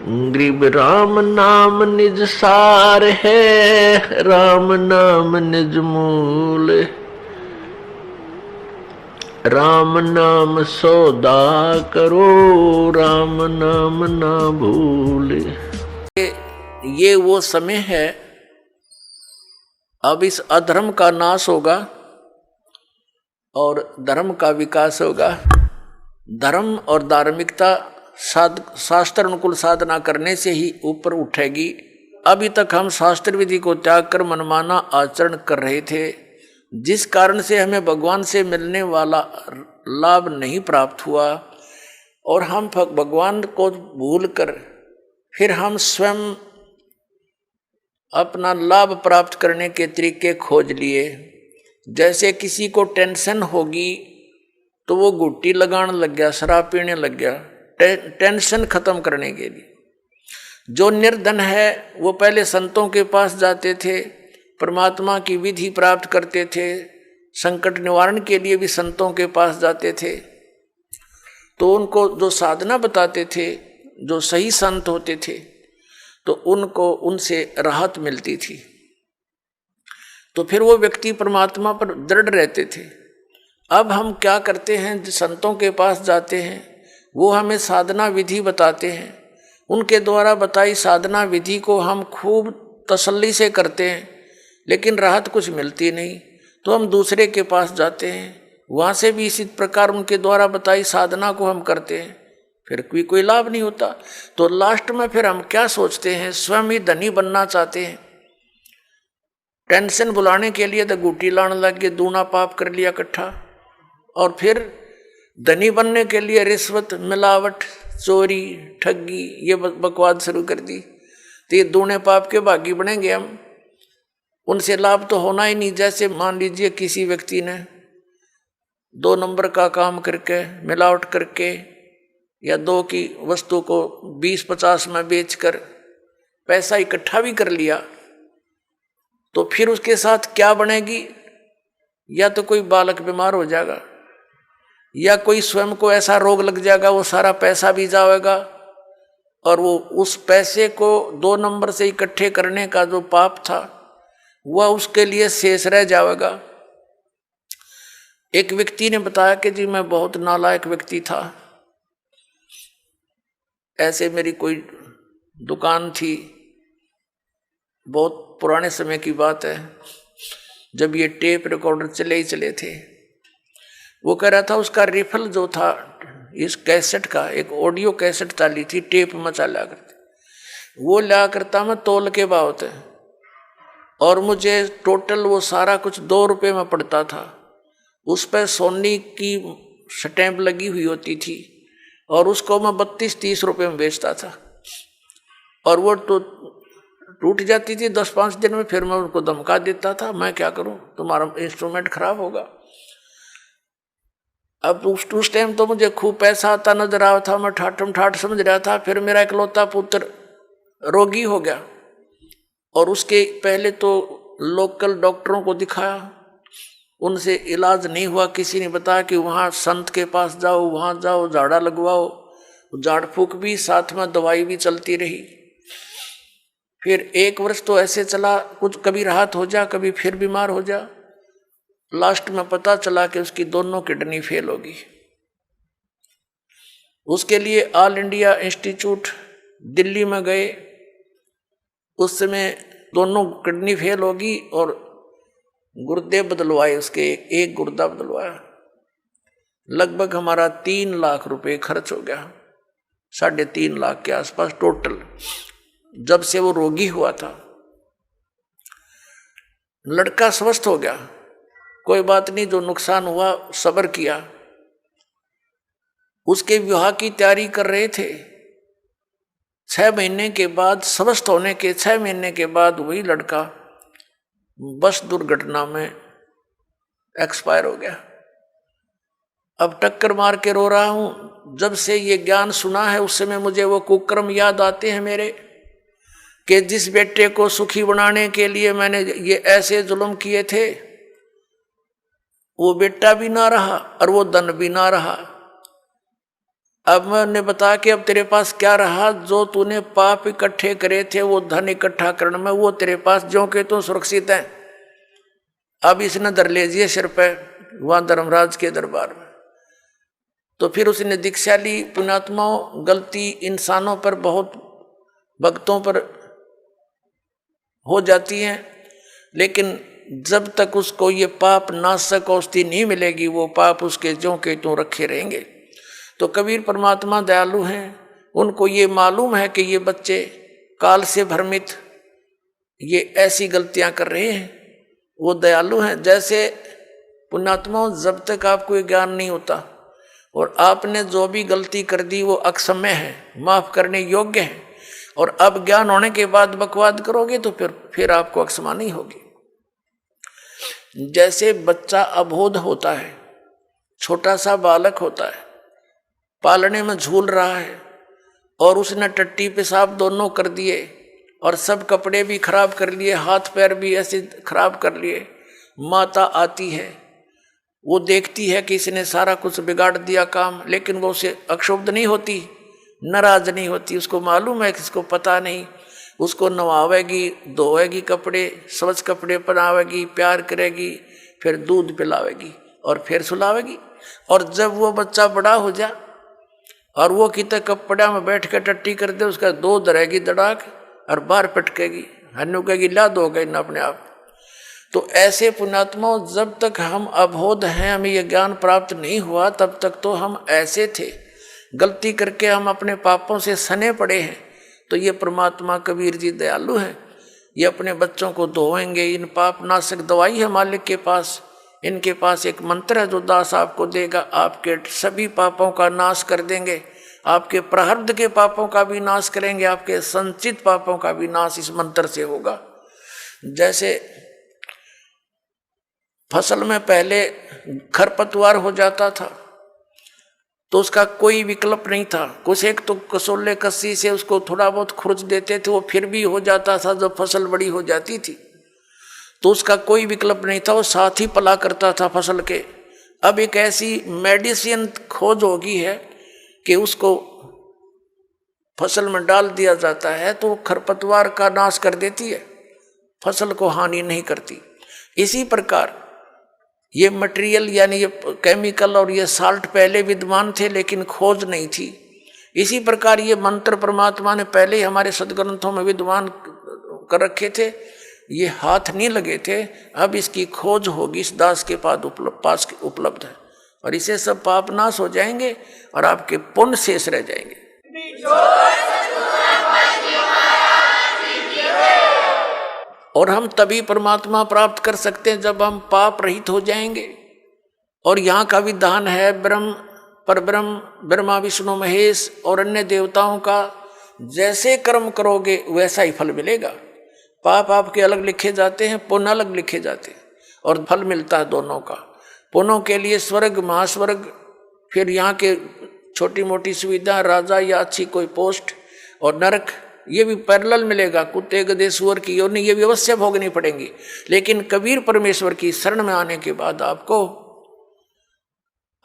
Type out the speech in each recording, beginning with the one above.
गरीब राम नाम निज सार है, राम नाम निज मूल, राम नाम सौदा करो, राम नाम ना भूल। ये वो समय है, अब इस अधर्म का नाश होगा और धर्म का विकास होगा। धर्म और धार्मिकता शास्त्र अनुकूल साधना करने से ही ऊपर उठेगी। अभी तक हम शास्त्र विधि को त्याग कर मनमाना आचरण कर रहे थे, जिस कारण से हमें भगवान से मिलने वाला लाभ नहीं प्राप्त हुआ और हम भगवान को भूल कर फिर हम स्वयं अपना लाभ प्राप्त करने के तरीके खोज लिए। जैसे किसी को टेंशन होगी तो वो गुट्टी लगाने लग गया, शराब पीने लग गया, टेंशन खत्म करने के लिए। जो निर्धन है वो पहले संतों के पास जाते थे, परमात्मा की विधि प्राप्त करते थे, संकट निवारण के लिए भी संतों के पास जाते थे। तो उनको जो साधना बताते थे, जो सही संत होते थे, तो उनको उनसे राहत मिलती थी। तो फिर वो व्यक्ति परमात्मा पर दृढ़ रहते थे। अब हम क्या करते हैं, संतों के पास जाते हैं, वो हमें साधना विधि बताते हैं, उनके द्वारा बताई साधना विधि को हम खूब तसल्ली से करते हैं, लेकिन राहत कुछ मिलती नहीं। तो हम दूसरे के पास जाते हैं, वहाँ से भी इसी प्रकार उनके द्वारा बताई साधना को हम करते हैं, फिर कोई लाभ नहीं होता। तो लास्ट में फिर हम क्या सोचते हैं, स्वयं ही धनी बनना चाहते हैं। टेंशन बुलाने के लिए तो गुटी लाने लग गए, दूना पाप कर लिया इकट्ठा, और फिर धनी बनने के लिए रिश्वत, मिलावट, चोरी, ठगी, ये बकवाद शुरू कर दी। तो ये दूने पाप के भागी बनेंगे हम, उनसे लाभ तो होना ही नहीं। जैसे मान लीजिए किसी व्यक्ति ने 2 नंबर का काम करके, मिलावट करके, या 2 की वस्तु को 20-50 में बेचकर पैसा इकट्ठा भी कर लिया, तो फिर उसके साथ क्या बनेगी? या तो कोई बालक बीमार हो जाएगा, या कोई स्वयं को ऐसा रोग लग जाएगा, वो सारा पैसा भी जाएगा, और वो उस पैसे को 2 नंबर से इकट्ठे करने का जो पाप था वह उसके लिए शेष रह जाएगा। एक व्यक्ति ने बताया कि जी मैं बहुत नालायक व्यक्ति था। ऐसे मेरी कोई दुकान थी, बहुत पुराने समय की बात है, जब ये टेप रिकॉर्डर चले ही चले थे। वो कह रहा था उसका रिफल जो था इस कैसेट का, एक ऑडियो कैसेट चाली थी, टेप में चला करते, वो लिया करता मैं तोल के भाव थे, और मुझे टोटल वो सारा कुछ 2 रुपये में पड़ता था। उस पर सोनी की स्टैंप लगी हुई होती थी, और उसको मैं 32-30 रुपये में बेचता था, और वो तो टूट जाती थी 10-5 दिन में। फिर मैं उनको धमका देता था, मैं क्या करूं, तुम्हारा इंस्ट्रूमेंट खराब होगा। अब उस टाइम तो मुझे खूब पैसा आता नजर आ था, मैं ठाठम ठाठ समझ रहा था। फिर मेरा इकलौता पुत्र रोगी हो गया, और उसके पहले तो लोकल डॉक्टरों को दिखाया, उनसे इलाज नहीं हुआ। किसी ने बताया कि वहाँ संत के पास जाओ, वहाँ जाओ, झाड़ा लगवाओ, झाड़ फूक भी साथ में दवाई भी चलती रही। फिर 1 वर्ष तो ऐसे चला, कुछ कभी राहत हो जा, कभी फिर बीमार हो जा। लास्ट में पता चला कि उसकी दोनों किडनी फेल होगी। उसके लिए ऑल इंडिया इंस्टीट्यूट दिल्ली में गए। उस समय दोनों किडनी फेल होगी और गुर्दे बदलवाए, उसके एक गुर्दा बदलवाया। लगभग हमारा 3 लाख रुपए खर्च हो गया, 3.5 लाख के आसपास टोटल, जब से वो रोगी हुआ था। लड़का स्वस्थ हो गया, कोई बात नहीं, जो नुकसान हुआ सब्र किया। उसके विवाह की तैयारी कर रहे थे। 6 महीने के बाद, स्वस्थ होने के 6 महीने के बाद वही लड़का बस दुर्घटना में एक्सपायर हो गया। अब टक्कर मार के रो रहा हूं। जब से ये ज्ञान सुना है उस समय मुझे वो कुकर्म याद आते हैं मेरे, कि जिस बेटे को सुखी बनाने के लिए मैंने ये ऐसे जुल्म किए थे, वो बेटा भी ना रहा और वो धन भी ना रहा। अब मैंने बता कि अब तेरे पास क्या रहा, जो तूने पाप इकट्ठे करे थे वो धन इकट्ठा करने में वो तेरे पास ज्यों के तू सुरक्षित है। अब इसने धर ले दिए सिर पे वहां धर्मराज के दरबार में। तो फिर उसने दीक्षा ली। पुण्यात्माओं, गलती इंसानों पर बहुत भक्तों पर हो जाती है, लेकिन जब तक उसको ये पाप नाशक औषधि नहीं मिलेगी वो पाप उसके ज्यों के त्यों रखे रहेंगे। तो कबीर परमात्मा दयालु हैं, उनको ये मालूम है कि ये बच्चे काल से भ्रमित ये ऐसी गलतियां कर रहे हैं, वो दयालु हैं। जैसे पुण्यात्माओं, जब तक आपको ये ज्ञान नहीं होता और आपने जो भी गलती कर दी वो अक्षम्य है, माफ करने योग्य है, और अब ज्ञान होने के बाद बकवाद करोगे तो फिर आपको अक्षमा नहीं होगी। जैसे बच्चा अबोध होता है, छोटा सा बालक होता है, पालने में झूल रहा है और उसने टट्टी पेशाब दोनों कर दिए और सब कपड़े भी खराब कर लिए, हाथ पैर भी ऐसे खराब कर लिए। माता आती है, वो देखती है कि इसने सारा कुछ बिगाड़ दिया काम, लेकिन वो उसे अक्षुब्ध नहीं होती, नाराज नहीं होती। उसको मालूम है कि इसको पता नहीं। उसको नवावेगी, धोएगी कपड़े, स्वच्छ कपड़े पहनावेगी, प्यार करेगी, फिर दूध पिलावेगी और फिर सुलावेगी। और जब वो बच्चा बड़ा हो जा और वो कितने कपड़ा में बैठ कर टट्टी कर दे, उसका दो धरेगी दड़ाक और बाहर पटकेगी, हन्नू कहेगी ला दो गई ना अपने आप। तो ऐसे पुण्यात्माओं, जब तक हम अबोध हैं, हमें यह ज्ञान प्राप्त नहीं हुआ, तब तक तो हम ऐसे थे, गलती करके हम अपने पापों से सने पड़े हैं। तो ये परमात्मा कबीर जी दयालु हैं, ये अपने बच्चों को धोएंगे। इन पाप नाशक दवाई है मालिक के पास, इनके पास एक मंत्र है जो दास आपको देगा, आपके सभी पापों का नाश कर देंगे, आपके प्रारब्ध के पापों का भी नाश करेंगे, आपके संचित पापों का भी नाश इस मंत्र से होगा। जैसे फसल में पहले खरपतवार हो जाता था तो उसका कोई विकल्प नहीं था, कुछ एक तो कसोले कस्सी से उसको थोड़ा बहुत खुरच देते थे, वो फिर भी हो जाता था। जब फसल बड़ी हो जाती थी तो उसका कोई विकल्प नहीं था, वो साथ ही पला करता था फसल के। अब एक ऐसी मेडिसिन खोज होगी है कि उसको फसल में डाल दिया जाता है तो खरपतवार का नाश कर देती है, फसल को हानि नहीं करती। इसी प्रकार ये मटेरियल यानी ये केमिकल और ये साल्ट पहले विद्यमान थे लेकिन खोज नहीं थी। इसी प्रकार ये मंत्र परमात्मा ने पहले ही हमारे सदग्रंथों में विद्यमान कर रखे थे, ये हाथ नहीं लगे थे। अब इसकी खोज होगी, इस दास के पास उपलब्ध है, और इसे सब पाप नाश हो जाएंगे और आपके पुण्य शेष रह जाएंगे। और हम तभी परमात्मा प्राप्त कर सकते हैं जब हम पाप रहित हो जाएंगे। और यहाँ का विधान है ब्रह्म परब्रह्म ब्रह्मा विष्णु महेश और अन्य देवताओं का जैसे कर्म करोगे वैसा ही फल मिलेगा। पाप आपके अलग लिखे जाते हैं, पुण्य अलग लिखे जाते हैं, और फल मिलता है दोनों का। पुण्यों के लिए स्वर्ग महास्वर्ग, फिर यहाँ के छोटी मोटी सुविधा, राजा या अच्छी कोई पोस्ट, और नरक ये भी पैरेलल मिलेगा। कुत्ते गधे सुअर की योनि ये भी अवश्य भोगनी पड़ेंगी। लेकिन कबीर परमेश्वर की शरण में आने के बाद आपको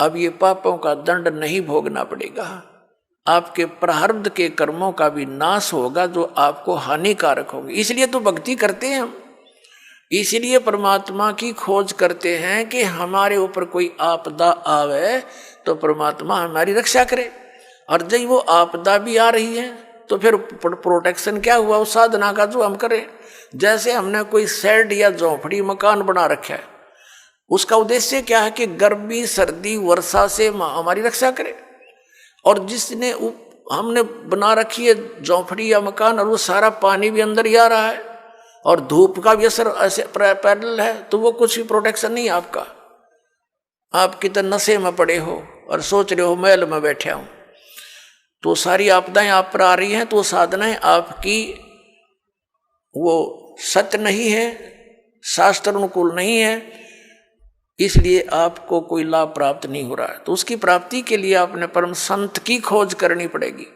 अब ये पापों का दंड नहीं भोगना पड़ेगा, आपके प्रारब्ध के कर्मों का भी नाश होगा जो आपको हानिकारक होंगे। इसलिए तो भक्ति करते हैं हम, इसलिए परमात्मा की खोज करते हैं कि हमारे ऊपर कोई आपदा आवे तो परमात्मा हमारी रक्षा करे। और जब वो आपदा भी आ रही है तो फिर प्रोटेक्शन क्या हुआ उस साधना का जो हम करें। जैसे हमने कोई शेड या झोंपड़ी मकान बना रखा है, उसका उद्देश्य क्या है कि गर्मी सर्दी वर्षा से हमारी रक्षा करे। और जिसने हमने बना रखी है झोंपड़ी या मकान और वो सारा पानी भी अंदर ही आ रहा है और धूप का भी असर ऐसे पैरेलल है, तो वो कुछ भी प्रोटेक्शन नहीं आपका। आप कितने नशे में पड़े हो और सोच रहे हो महल में बैठे हूं, तो सारी आपदाएं आप पर आ रही हैं, तो साधनाएं आपकी वो सत्य नहीं है, शास्त्र अनुकूल नहीं है, इसलिए आपको कोई लाभ प्राप्त नहीं हो रहा है। तो उसकी प्राप्ति के लिए आपने परम संत की खोज करनी पड़ेगी।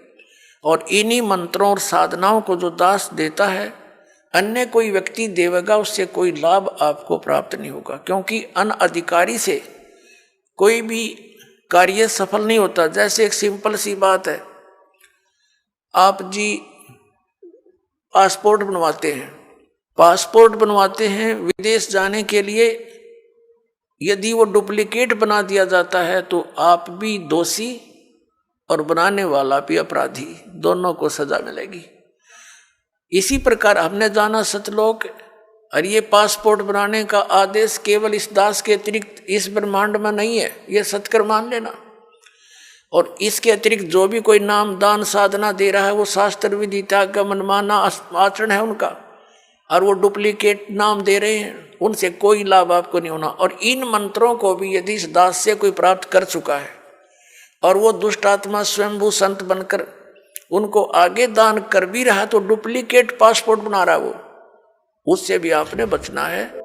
और इन्हीं मंत्रों और साधनाओं को जो दास देता है, अन्य कोई व्यक्ति देवेगा, उससे कोई लाभ आपको प्राप्त नहीं होगा। क्योंकि अनअधिकारी से कोई भी कार्य सफल नहीं होता। जैसे एक सिंपल सी बात है, आप जी पासपोर्ट बनवाते हैं विदेश जाने के लिए, यदि वो डुप्लीकेट बना दिया जाता है तो आप भी दोषी और बनाने वाला भी अपराधी, दोनों को सजा मिलेगी। इसी प्रकार हमने जाना सतलोक, और ये पासपोर्ट बनाने का आदेश केवल इस दास के अतिरिक्त इस ब्रह्मांड में नहीं है, ये सत्कर मान लेना। और इसके अतिरिक्त जो भी कोई नाम दान साधना दे रहा है वो शास्त्र विधि त्याग का मनमाना आचरण है उनका, और वो डुप्लीकेट नाम दे रहे हैं, उनसे कोई लाभ आपको नहीं होना। और इन मंत्रों को भी यदि इस दास से कोई प्राप्त कर चुका है और वो दुष्ट आत्मा स्वयंभू संत बनकर उनको आगे दान कर भी रहा, तो डुप्लीकेट पासपोर्ट बना रहा है वो, उससे भी आपने बचना है।